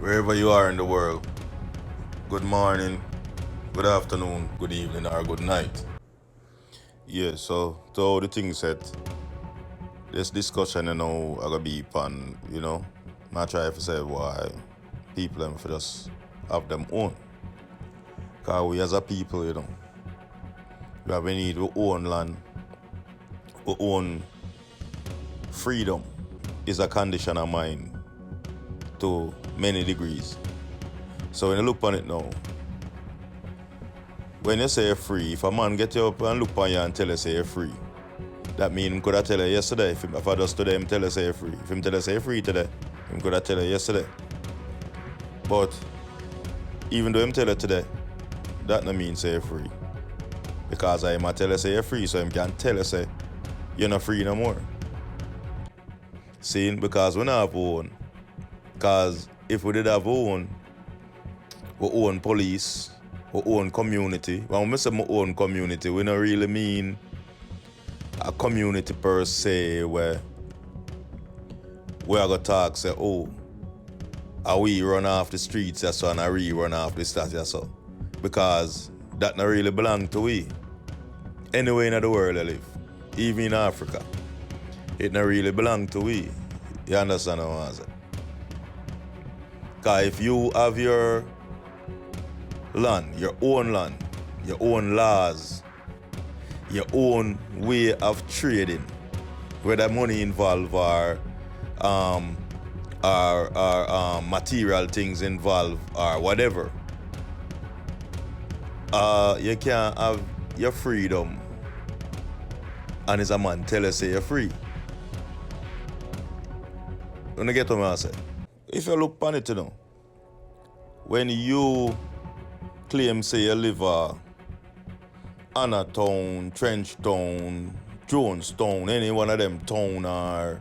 wherever you are in the world, good morning, good afternoon, good evening, or good night. Yeah, so to all the things said, this discussion, I gotta be upon, I try to say why people them for just have them own. Cause we as a people, we need our own land, our own freedom is a condition of mind to many degrees. So when you look on it now, when you say free, if a man get you up and look on you and tell you say you're free, that means him could have tell you yesterday. If I just today him tell you say you're free. If him tell you say you're free today, him could have tell you yesterday. But even though him tell you today, that don't mean say you're free. Because I might tell you say you're free, so him can tell you say you're not free no more. See, because we not have own. Because if we did have our own police, our own community. When we say my own community, we don't really mean a community per se where we are going to talk, say, are we run off the streets, so, and are we run off the stars, so. Because that not really belong to we. Anywhere in the world I live, even in Africa, it not really belong to we. You understand what I'm saying? Because if you have your land, your own laws, your own way of trading, whether money involved or material things involved or whatever, you can have your freedom and as a man tell you say you're free. When you get what I say, if you look on it, when you claim say you live Anna Town, Trench Town, Jones Town, any one of them town, or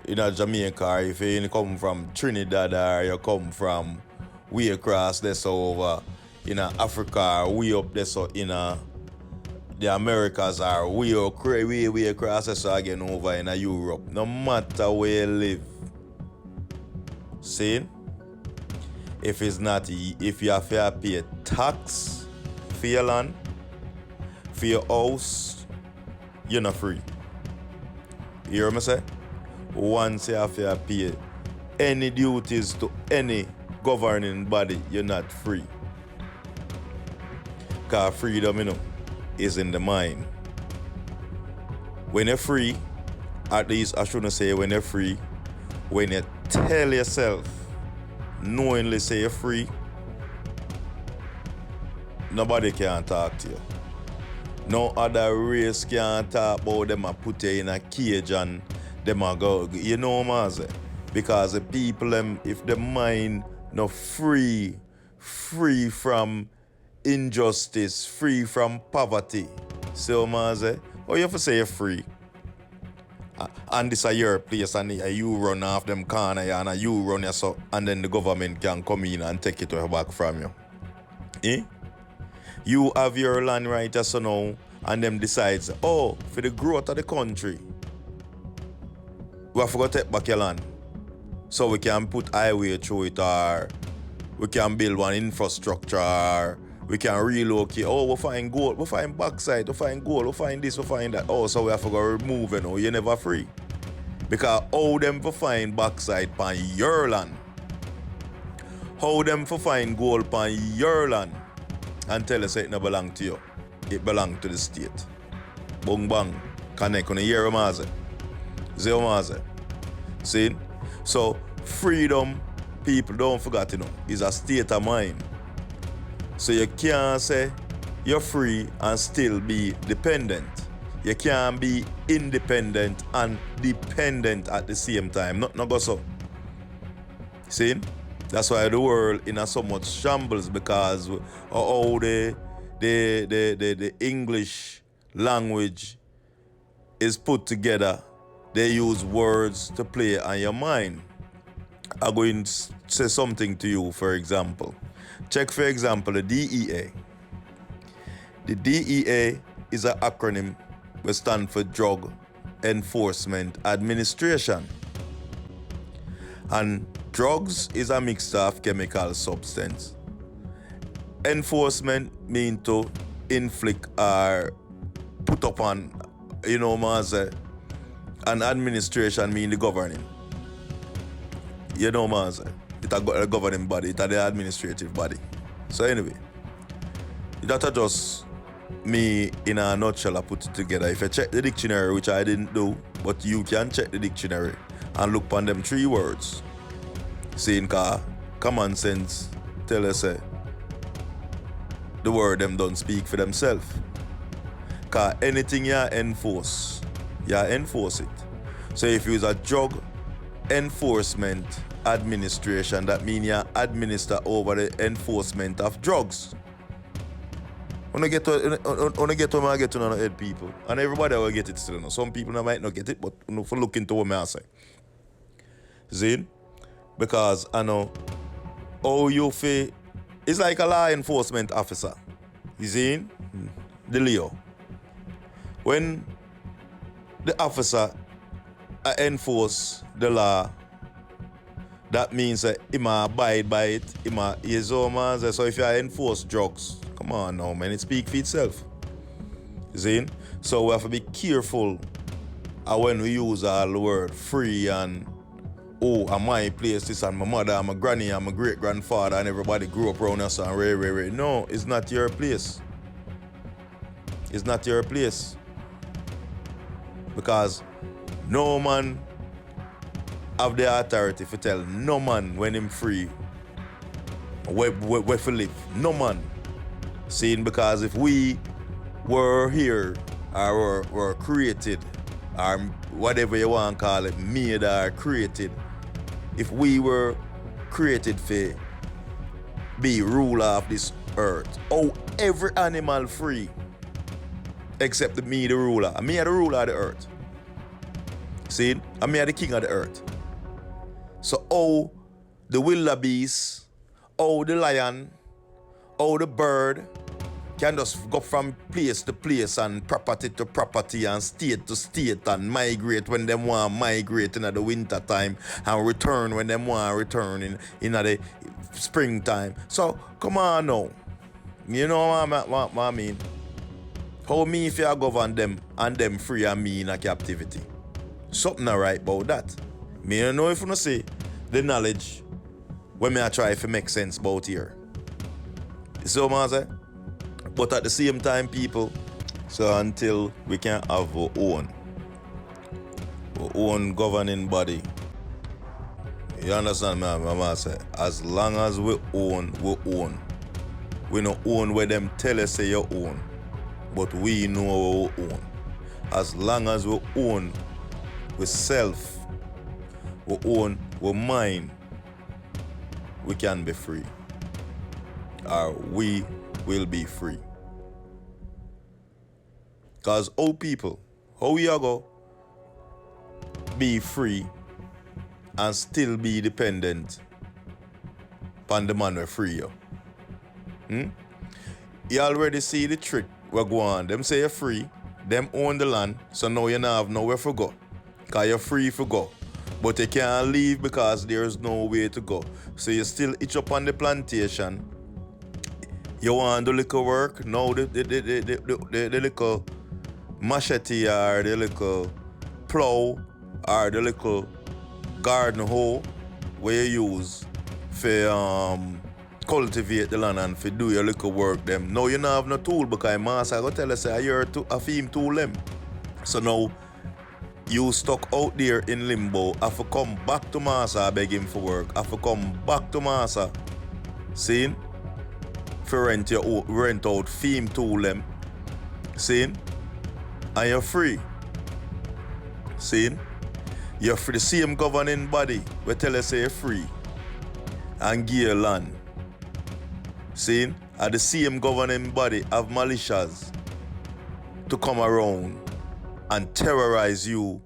in Jamaica, or if you come from Trinidad or you come from way across this over in Africa or way up this in the Americas or way across this again over in Europe, no matter where you live. See? If you have to pay tax for your land, for your house, you're not free. You hear me say? Once you have to pay any duties to any governing body, you're not free. Because freedom, is in the mind. When you're free, at least I shouldn't say when you're free, when you tell yourself, knowingly say you're free, nobody can talk to you. No other race can talk about them and put you in a cage and them a go. You know what I'm saying? Because the people, if the mind not free from injustice, free from poverty. See what I'm saying? Oh, you have to say you're free. And this is your place and you run off them corner and you run yourself and then the government can come in and take it back from you. Eh? You have your land right so now and them decides, for the growth of the country, we have to take back your land. So we can put highway through it or we can build one infrastructure or we can relocate. We find gold, we find backside, we find gold, we find this, we find that. So we have to go remove it. You're never free. Because how them for find backside on your land? How them for find gold on your land? And tell us it no belong to you. It belong to the state. Bong bang. Connect on the year maze. Zero maze. See? So freedom, people don't forget, is a state of mind. So you can't say you're free and still be dependent. You can't be independent and dependent at the same time. Not go so. See? That's why the world in so much shambles because how the English language is put together. They use words to play on your mind. I'm going to say something to you, for example. Check, for example, the DEA. The DEA is an acronym which stands for Drug Enforcement Administration. And Drugs is a mixture of chemical substance. Enforcement mean to inflict or put upon, and administration mean the governing. It's a governing body, it's the administrative body. So anyway, that's just me in a nutshell. I put it together. If I check the dictionary, which I didn't do, but you can check the dictionary and look on them 3 words. Saying common sense tell us the word them don't speak for themselves. Cause anything you enforce it. So if you use a drug enforcement administration, that means you administer over the enforcement of drugs. When I get to the head, people, and everybody will get it still. Some people might not get it, but for look into what I say. See? Because I know how you feel. It's like a law enforcement officer. You see? The Leo. When the officer enforce the law, that means that he must abide by it. So if you enforce drugs, come on now, man, it speaks for itself. You see? So we have to be careful when we use all the word free and at my place, this and my mother and my granny and my great-grandfather and everybody grew up around us and ray. No, it's not your place. It's not your place. Because no man have the authority to tell no man when him free where to live. No man. Seeing because if we were here or were created or whatever you want to call it, made or created, if we were created for be ruler of this earth, every animal free except me, the ruler. And me are the ruler of the earth. See? And me are the king of the earth. So the wildebeest, the lion, the bird can just go from place to place and property to property and state to state and migrate when they want to migrate in the winter time and return when they want to return in the springtime. So come on now. You know what I mean? How me if you govern them and them free and me in a captivity? Something not right about that. Me don't know if you say the knowledge when me I try to make sense about here. You see what I say? But at the same time, people, so until we can have our own governing body, you understand me, I say? As long as we own. We don't own where them tell us say you own, but we know we own. As long as we own with self, we own with mind, we can be free. Or we will be free. Because how we are going to be free and still be dependent upon the man who free you? You already see the trick we go on. Them say you're free, them own the land, so now you don't have nowhere to go. Because you're free to go. But you can't leave because there's no way to go. So you still itch up on the plantation. You want the little work? No, the little machete or the little plow or the little garden hoe where you use for cultivate the land and for do your little work them. Now you don't have no tool because master go tell us you're a theme tool them. So now you stuck out there in limbo. Have to come back to master beg him for work. Have to come back to master. See? For rent out theme tool them. See? And you're free. See? You're free. The same governing body will tell us you're free and give you land. See? And the same governing body have militias to come around and terrorize you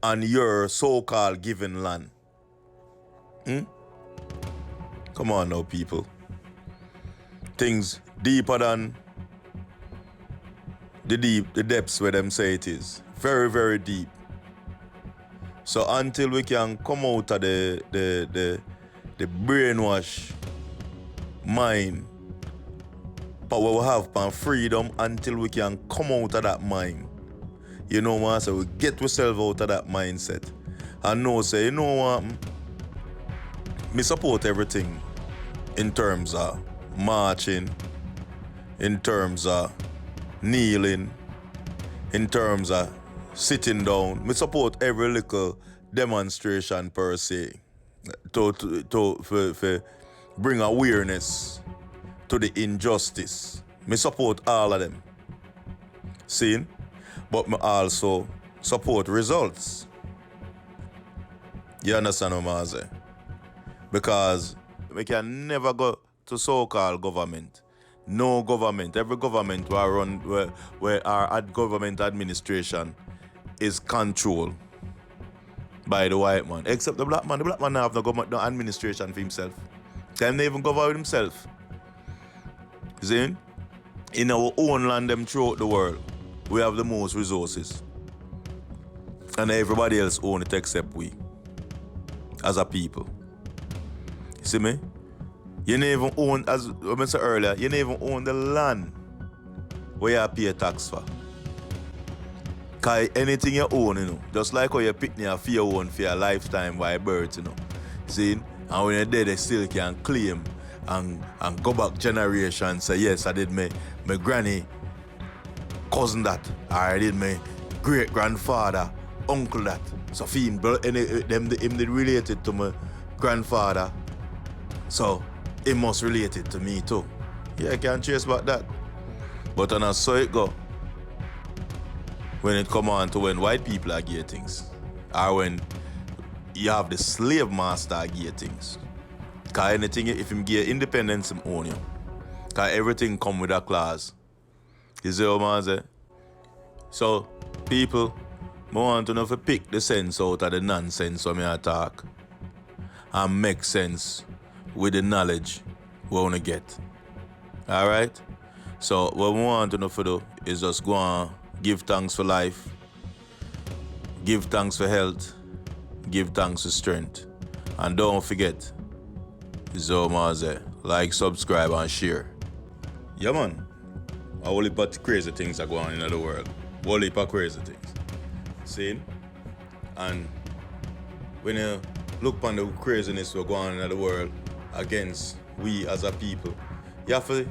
on your so-called given land. Come on now, people. Things deeper than the depths where them say it is. Very, very deep. So until we can come out of the the brainwash mind power we have on freedom until we can come out of that mind. You know what? So we get ourselves out of that mindset. And know say, you know what? Me support everything in terms of marching, in terms of kneeling, in terms of sitting down. Me support every little demonstration per se to bring awareness to the injustice. Me support all of them. See? But me also support results. You understand what I'm saying? Because we can never go to so-called government. No government. Every government where our government administration is controlled by the white man. Except the black man. The black man have no government, no administration for himself. Them they even govern himself. See? In our own land them throughout the world, we have the most resources. And everybody else own it except we. As a people. See me? You never even own, as I said earlier, you never even own the land where you pay tax for. Because anything you own, you know, just like how you pick me for your own for your lifetime by birth, you know. See? And when you're dead, they still can claim and go back generations say, yes, I did my granny cousin that, or I did my great-grandfather, uncle that. So for him, them related to my grandfather. So it must relate it to me too. Yeah, I can't trace back that. But and I saw it go. When it come on to when white people are getting things. Or when you have the slave master get things. Because anything, if him get independence, him own you. Because everything come with a clause. You see what I'm saying? So, people, I want to know if you pick the sense out of the nonsense when I talk. And make sense with the knowledge we want to get. Alright? So, what we want to know for do is just go on, give thanks for life, give thanks for health, give thanks for strength. And don't forget, like, subscribe, and share. Yeah, man. A whole heap of crazy things are going on in the world. A whole heap of crazy things. See? And when you look on the craziness we're going on in the world against we as a people, you have to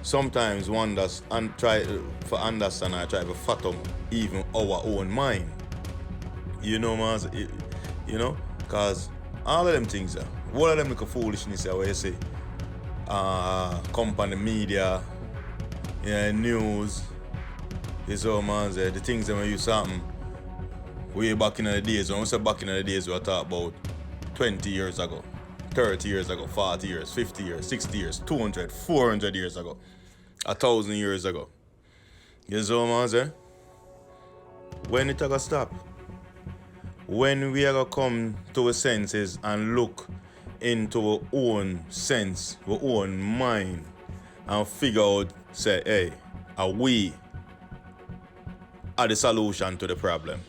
sometimes wonder and try to understand and try to fathom even our own mind. You know, man? You know? Because all of them things, all of them like a foolishness where you say, come on the media, news, you know, man, the things that when you something way back in the days, when we say back in the days, we were talking about 20 years ago, 30 years ago, 40 years, 50 years, 60 years, 200, 400 years ago, 1,000 years ago. You know, man, when it gonna stop? When we are going to come to our senses and look into our own sense, our own mind, and figure out, say, hey, are we the solution to the problem?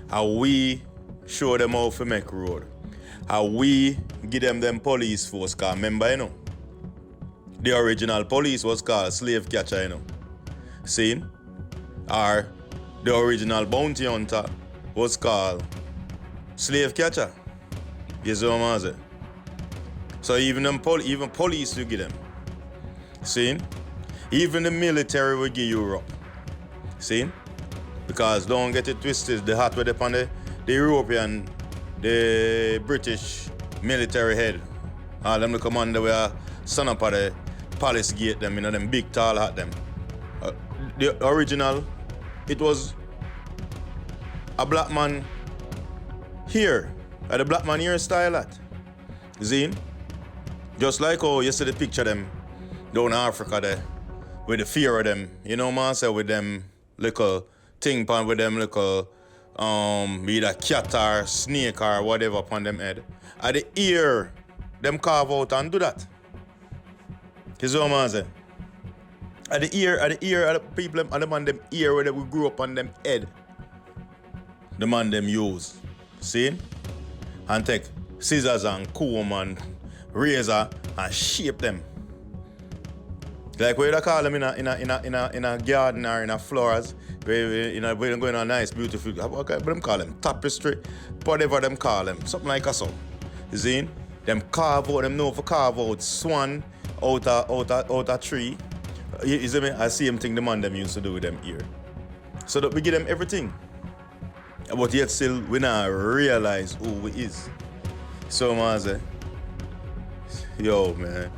How we show them how to make road? How we give them police force? Because remember, you know, the original police was called slave catcher, you know. See? Or the original bounty hunter was called slave catcher. You see what I'm saying? So even police will give them. See? Even the military will give Europe. See? Because don't get it twisted, the hat with upon the European, the British military head. All them the commander were stand up at the palace gate them, you know, them big tall hat them. The original, it was a black man here. The black man here style at. See? Just like how you see the picture them down in Africa there, with the fear of them, you know man, say with them little thing pan with them little either cat or snake or whatever upon them head. At the ear, them carve out and do that. You see what man say? At the ear, at the people, and the man them ear where they grew up on them head. The man them use. See? and take scissors and comb and razor and shape them. Like what you call them in a garden or in a flowers, where you know we're going on nice, beautiful. Okay, but them call them tapestry, whatever them call them, something like a so. You see? Them carve out, them know for carve out swan out a tree. You see me? I see them thing the man them used to do with them here. So that we give them everything. But yet still we not realize who we is. So man say, yo man.